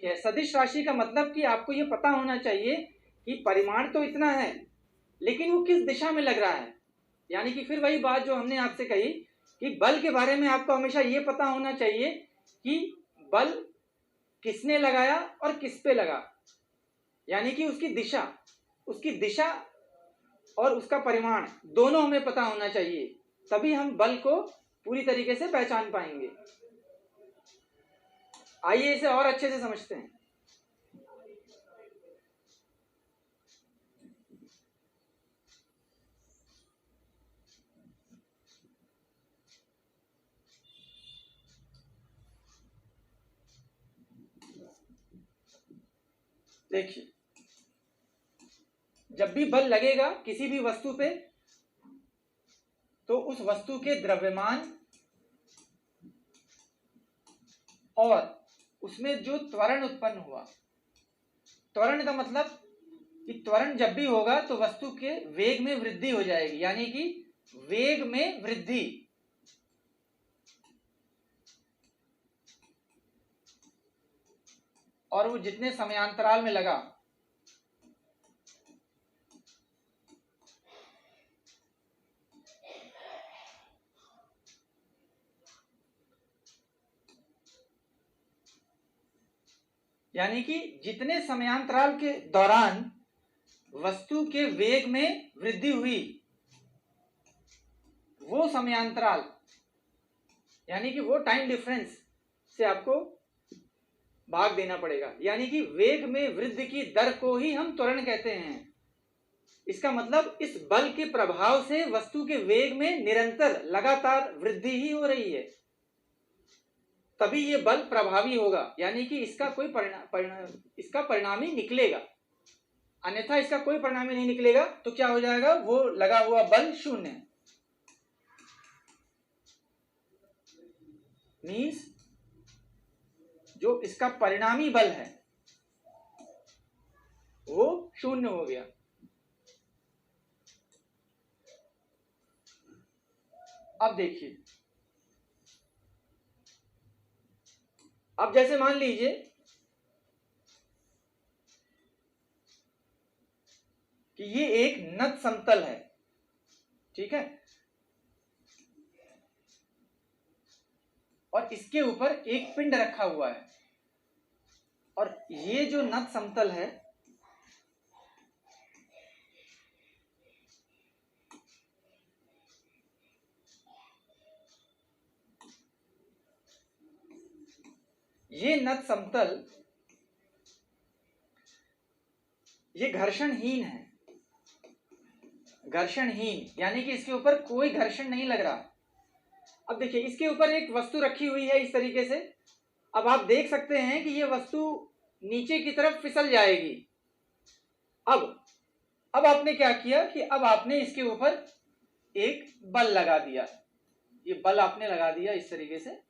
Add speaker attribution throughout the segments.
Speaker 1: है। सदिश राशि का मतलब कि आपको ये पता होना चाहिए कि परिमाण तो इतना है लेकिन वो किस दिशा में लग रहा है। यानी कि फिर वही बात जो हमने आपसे कही कि बल के बारे में आपको हमेशा ये पता होना चाहिए कि बल किसने लगाया और किस पे लगा, यानी कि उसकी दिशा और उसका परिमाण दोनों हमें पता होना चाहिए, तभी हम बल को पूरी तरीके से पहचान पाएंगे। आइए इसे और अच्छे से समझते हैं। देखिए, जब भी बल लगेगा किसी भी वस्तु पे तो उस वस्तु के द्रव्यमान और उसमें जो त्वरण उत्पन्न हुआ, त्वरण का मतलब कि त्वरण जब भी होगा तो वस्तु के वेग में वृद्धि हो जाएगी, यानी कि वेग में वृद्धि। और वो जितने समयांतराल में लगा यानी कि जितने समयांतराल के दौरान वस्तु के वेग में वृद्धि हुई, वो समयांतराल यानी कि वो टाइम डिफरेंस से आपको भाग देना पड़ेगा, यानी कि वेग में वृद्धि की दर को ही हम त्वरण कहते हैं। इसका मतलब इस बल के प्रभाव से वस्तु के वेग में निरंतर लगातार वृद्धि ही हो रही है, तभी ये बल प्रभावी होगा, यानी कि इसका कोई इसका परिणामी निकलेगा। अन्यथा इसका कोई परिणामी नहीं निकलेगा तो क्या हो जाएगा, वो लगा हुआ बल शून्य। मीन्स जो इसका परिणामी बल है वो शून्य हो गया। अब देखिए, अब जैसे मान लीजिए कि ये एक नत समतल है, ठीक है, और इसके ऊपर एक पिंड रखा हुआ है, और ये जो नत समतल है ये नत समतल ये घर्षणहीन है, घर्षणहीन यानी कि इसके ऊपर कोई घर्षण नहीं लग रहा। अब देखिए, इसके ऊपर एक वस्तु रखी हुई है इस तरीके से। अब आप देख सकते हैं कि ये वस्तु नीचे की तरफ फिसल जाएगी। अब आपने क्या किया कि अब आपने इसके ऊपर एक बल लगा दिया। ये बल आपने लगा दिया इस तरीके से।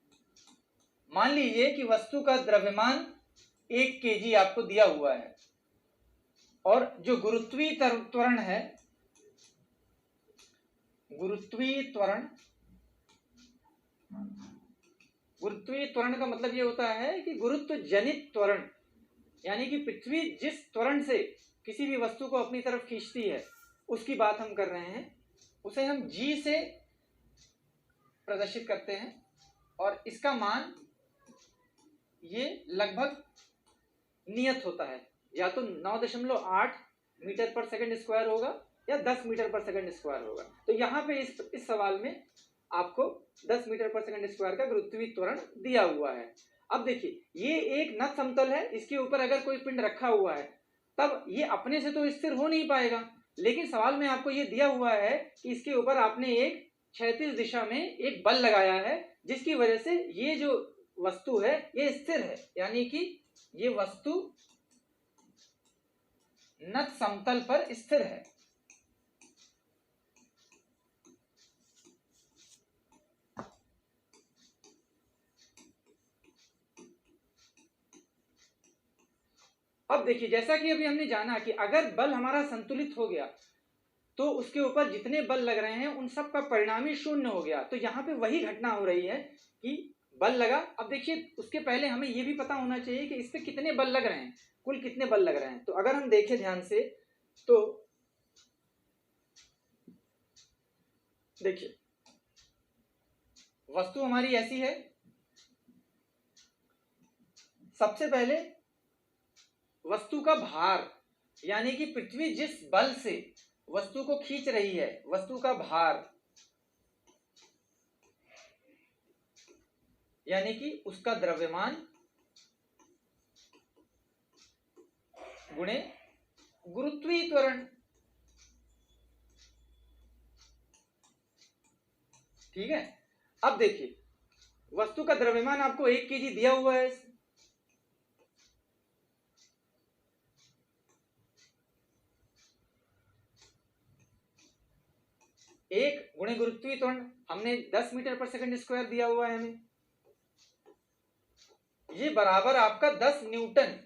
Speaker 1: मान लीजिए कि वस्तु का द्रव्यमान 1 kg आपको दिया हुआ है और जो गुरुत्वीय त्वरण है, गुरुत्वीय त्वरण का मतलब ये होता है कि गुरुत्व जनित त्वरण, यानी कि पृथ्वी जिस त्वरण से किसी भी वस्तु को अपनी तरफ खींचती है उसकी बात हम कर रहे हैं, उसे हम g से प्रदर्शित करते हैं। और इसका मान ये लगभग नियत होता है, या तो 9.8 मीटर पर सेकंड स्क्वायर होगा या 10 मीटर पर सेकंड स्क्वायर होगा। तो यहाँ पे इस सवाल में आपको 10 मीटर पर सेकंड स्क्वायर का गुरुत्वीय त्वरण दिया हुआ है। अब देखिए, ये एक नत समतल है, इसके ऊपर अगर कोई पिंड रखा हुआ है तब ये अपने से तो स्थिर हो नहीं पाएगा, लेकिन सवाल में आपको ये दिया हुआ है कि इसके ऊपर आपने एक क्षैतिज दिशा में एक बल लगाया है, जिसकी वजह से ये जो वस्तु है ये स्थिर है, यानी कि ये वस्तु नत समतल पर स्थिर है। अब देखिए, जैसा कि अभी हमने जाना कि अगर बल हमारा संतुलित हो गया तो उसके ऊपर जितने बल लग रहे हैं उन सब का परिणामी शून्य हो गया। तो यहाँ पे वही घटना हो रही है कि बल लगा। अब देखिए उसके पहले हमें ये भी पता होना चाहिए कि इस पे कितने बल लग रहे हैं, कुल कितने बल लग रहे हैं। तो अगर हम देखें ध्यान से तो देखिए वस्तु हमारी ऐसी है, सबसे पहले वस्तु का भार, यानी कि पृथ्वी जिस बल से वस्तु को खींच रही है, वस्तु का भार यानी कि उसका द्रव्यमान गुणे गुरुत्वीय त्वरण। ठीक है, अब देखिए वस्तु का द्रव्यमान आपको 1 kg दिया हुआ है, 1 गुणे गुरुत्वीय त्वरण हमने 10 मीटर पर सेकंड स्क्वायर दिया हुआ है हमें, ये बराबर आपका 10 न्यूटन।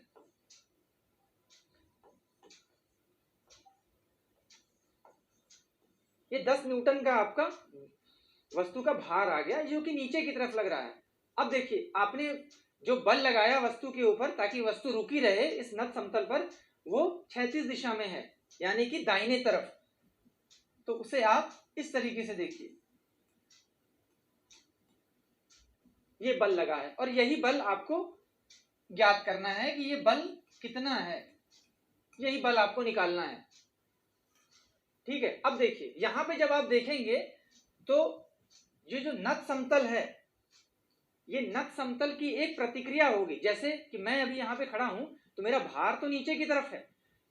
Speaker 1: ये 10 न्यूटन का आपका वस्तु का भार आ गया, जो कि नीचे की तरफ लग रहा है। अब देखिए आपने जो बल लगाया वस्तु के ऊपर ताकि वस्तु रुकी रहे इस नत समतल पर, वो क्षैतिज दिशा में है, यानी कि दाहिने तरफ। तो उसे आप इस तरीके से देखिए, ये बल लगा है और यही बल आपको ज्ञात करना है कि ये बल कितना है, यही बल आपको निकालना है। ठीक है, अब देखिए यहां पे जब आप देखेंगे तो ये जो नत समतल है, ये नत समतल की एक प्रतिक्रिया होगी। जैसे कि मैं अभी यहां पे खड़ा हूं तो मेरा भार तो नीचे की तरफ है,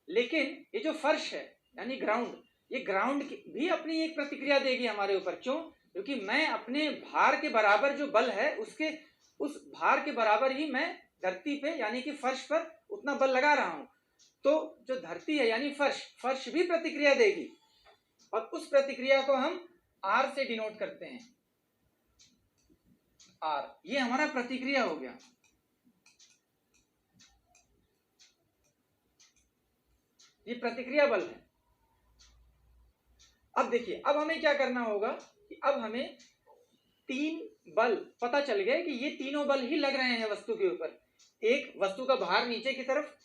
Speaker 1: लेकिन ये जो फर्श है यानी ग्राउंड, ये ग्राउंड भी अपनी एक प्रतिक्रिया देगी हमारे ऊपर। क्यों? क्योंकि मैं अपने भार के बराबर जो बल है उसके उस भार के बराबर ही मैं धरती पे यानी कि फर्श पर उतना बल लगा रहा हूं। तो जो धरती है यानी फर्श भी प्रतिक्रिया देगी और उस प्रतिक्रिया को हम आर से डिनोट करते हैं। आर, ये हमारा प्रतिक्रिया हो गया। ये प्रतिक्रिया बल है। अब देखिए अब हमें क्या करना होगा कि अब हमें 3 बल पता चल गए कि ये तीनों बल ही लग रहे हैं वस्तु के ऊपर। एक वस्तु का भार नीचे की तरफ,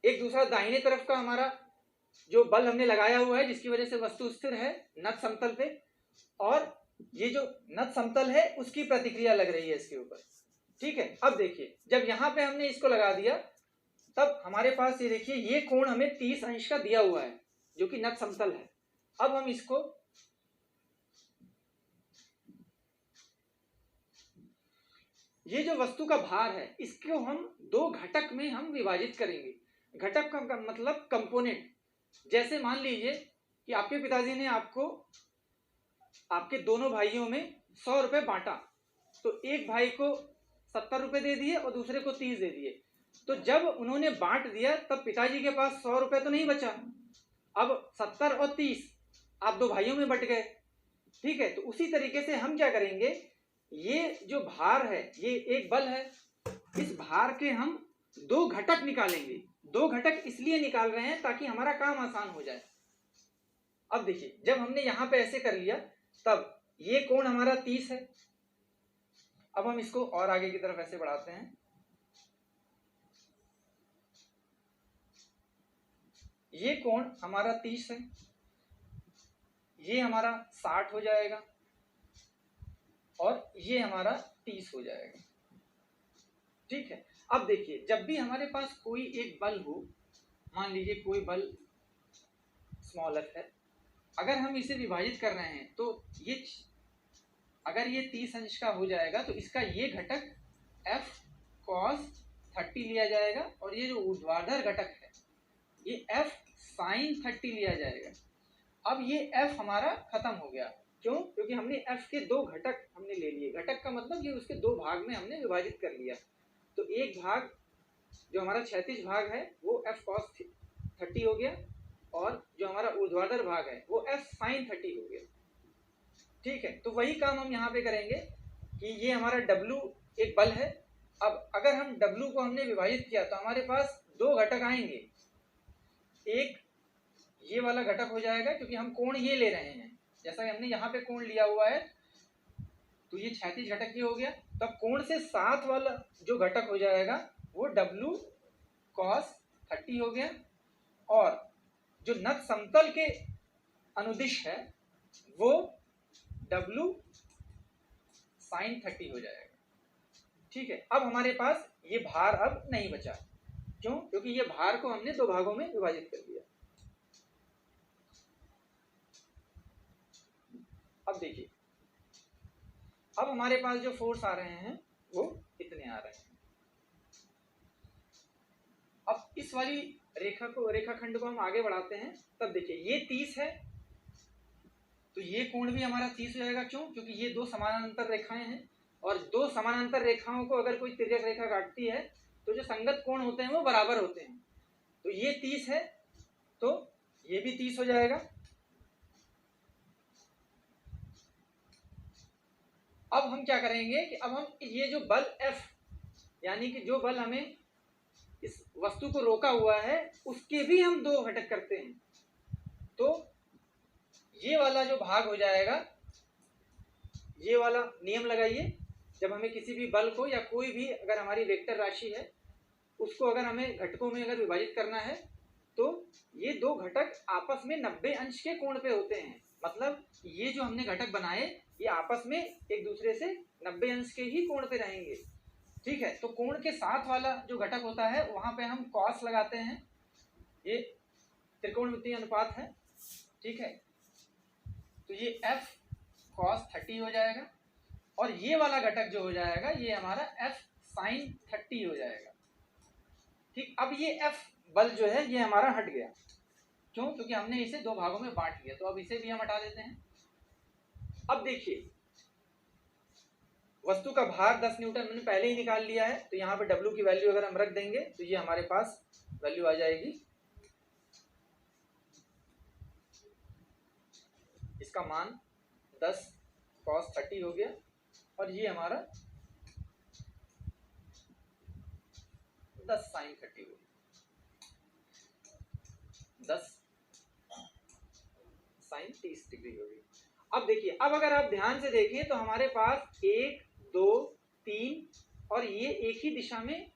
Speaker 1: एक दूसरा दाहिने तरफ का हमारा जो बल हमने लगाया हुआ है जिसकी वजह से वस्तु स्थिर है नत समतल पे, और ये जो नत समतल है उसकी प्रतिक्रिया लग रही है इसके ऊपर। ठीक है, अब देखिए जब यहां पे हमने इसको लगा दिया तब हमारे पास ये देखिए ये कोण हमें 30 अंश का दिया हुआ है जो कि नत समतल है। अब हम इसको ये जो वस्तु का भार है इसको हम 2 घटक में हम विभाजित करेंगे। घटक का मतलब कंपोनेंट। जैसे मान लीजिए कि आपके पिताजी ने आपको आपके दोनों भाइयों में 100 रुपए बांटा, तो एक भाई को 70 रुपए दे दिए और दूसरे को 30 दे दिए। तो जब उन्होंने बांट दिया तब पिताजी के पास 100 रुपए तो नहीं बचा, अब 70 और 30 आप 2 भाइयों में बट गए। ठीक है, तो उसी तरीके से हम क्या करेंगे, ये जो भार है ये एक बल है, इस भार के हम 2 घटक निकालेंगे। 2 घटक इसलिए निकाल रहे हैं ताकि हमारा काम आसान हो जाए। अब देखिए जब हमने यहां पे ऐसे कर लिया तब ये कोण हमारा 30 है। अब हम इसको और आगे की तरफ ऐसे बढ़ाते हैं, ये कोण हमारा 30 है, ये हमारा 60 हो जाएगा और ये हमारा 30 हो जाएगा। ठीक है, अब देखिए जब भी हमारे पास कोई एक बल हो, मान लीजिए कोई बल स्मॉल f है, अगर हम इसे विभाजित कर रहे हैं तो ये अगर ये 30 अंश का हो जाएगा तो इसका ये घटक f cos 30 लिया जाएगा और ये जो ऊर्ध्वाधर घटक है ये f sin 30 लिया जाएगा। अब ये f हमारा खत्म हो गया। क्यों? क्योंकि हमने f के 2 घटक हमने ले लिए। घटक का मतलब ये उसके 2 भाग में हमने विभाजित कर लिया। तो एक भाग जो हमारा क्षैतिज भाग है वो f cos 30 हो गया और जो हमारा ऊर्ध्वाधर भाग है वो f sin 30 हो गया। ठीक है, तो वही काम हम यहाँ पे करेंगे कि ये हमारा W एक बल है। अब अगर हम W को हमने विभाजित किया तो हमारे पास 2 घटक आएंगे। एक ये वाला घटक हो जाएगा क्योंकि हम कोण ये ले रहे हैं, जैसा कि हमने यहाँ पे कोण लिया हुआ है तो ये क्षैतिज घटक ये हो गया। तब कोण से साथ वाला जो घटक हो जाएगा वो W cos 30 हो गया, और जो नत समतल के अनुदिश है वो W sin 30 हो जाएगा। ठीक है, अब हमारे पास ये भार अब नहीं बचा। क्यों? क्योंकि ये भार को हमने दो भागों में विभाजित कर दिया। अब देखिए, अब हमारे पास जो फोर्स आ रहे हैं वो इतने आ रहे हैं। अब इस वाली रेखाखंड को हम आगे बढ़ाते हैं, तब देखिए ये 30 है, तो ये कोण भी हमारा 30 हो जाएगा। क्यों? क्योंकि ये दो समानांतर रेखाएं हैं, और दो समानांतर रेखाओं को अगर कोई तिर्यक रेखा काटती है तो जो संगत कोण होते हैं वो बराबर होते हैं। तो ये 30 है, तो ये भी 30 हो जाएगा। अब हम क्या करेंगे कि अब हम ये जो बल F, यानी कि जो बल हमें इस वस्तु को रोका हुआ है, उसके भी हम दो घटक करते हैं। तो ये वाला जो भाग हो जाएगा, ये वाला नियम लगाइए, जब हमें किसी भी बल को या कोई भी अगर हमारी वेक्टर राशि है उसको अगर हमें घटकों में अगर विभाजित करना है तो ये दो घटक आपस में 90 अंश के कोण पे होते हैं। मतलब ये जो हमने घटक बनाए ये आपस में एक दूसरे से 90 अंश के ही कोण पे रहेंगे। ठीक है, तो कोण के साथ वाला जो घटक होता है वहां पे हम कॉस लगाते हैं, ये त्रिकोणमितीय अनुपात है। ठीक है, तो ये F cos 30 हो जाएगा, और ये वाला घटक जो हो जाएगा ये हमारा F sin 30 हो जाएगा। ठीक, अब ये F बल जो है ये हमारा हट गया। क्यों? क्योंकि हमने इसे दो भागों में बांट लिया, तो अब इसे भी हम हटा देते हैं। अब देखिए, वस्तु का भार 10 न्यूटन मैंने पहले ही निकाल लिया है, तो यहाँ पे W की वैल्यू अगर हम रख देंगे तो ये हमारे पास वैल्यू आ जाएगी, इसका मान 10 cos 30 हो गया, और ये हमारा 10 sin 30 हो गया, 10 sin 30 डिग्री हो गई। अब देखिए, अब अगर आप ध्यान से देखें तो हमारे पास 1 2 3 और ये एक ही दिशा में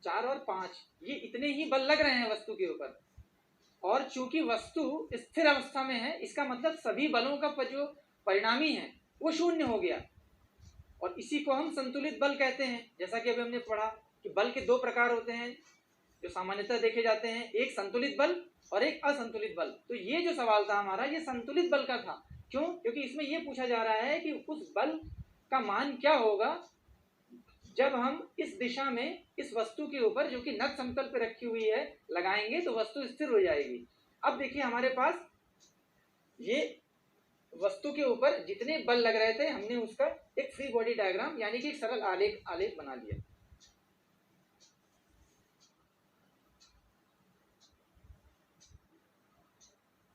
Speaker 1: 4 और 5, ये इतने ही बल लग रहे हैं वस्तु के ऊपर। और चूंकि वस्तु स्थिर अवस्था में है, इसका मतलब सभी बलों का जो परिणामी है वो शून्य हो गया, और इसी को हम संतुलित बल कहते हैं। जैसा कि अभी हमने पढ़ा कि बल के दो प्रकार होते हैं जो सामान्यतः देखे जाते हैं, एक संतुलित बल और एक असंतुलित बल। तो ये जो सवाल था हमारा ये संतुलित बल का था। क्यों? क्योंकि इसमें ये पूछा जा रहा है कि उस बल का मान क्या होगा जब हम इस दिशा में इस वस्तु के ऊपर, जो कि नत समतल पर रखी हुई है, लगाएंगे तो वस्तु स्थिर हो जाएगी। अब देखिए, हमारे पास ये वस्तु के ऊपर जितने बल लग रहे थे हमने उसका एक फ्री बॉडी डायग्राम यानी कि एक सरल आलेख बना लिया।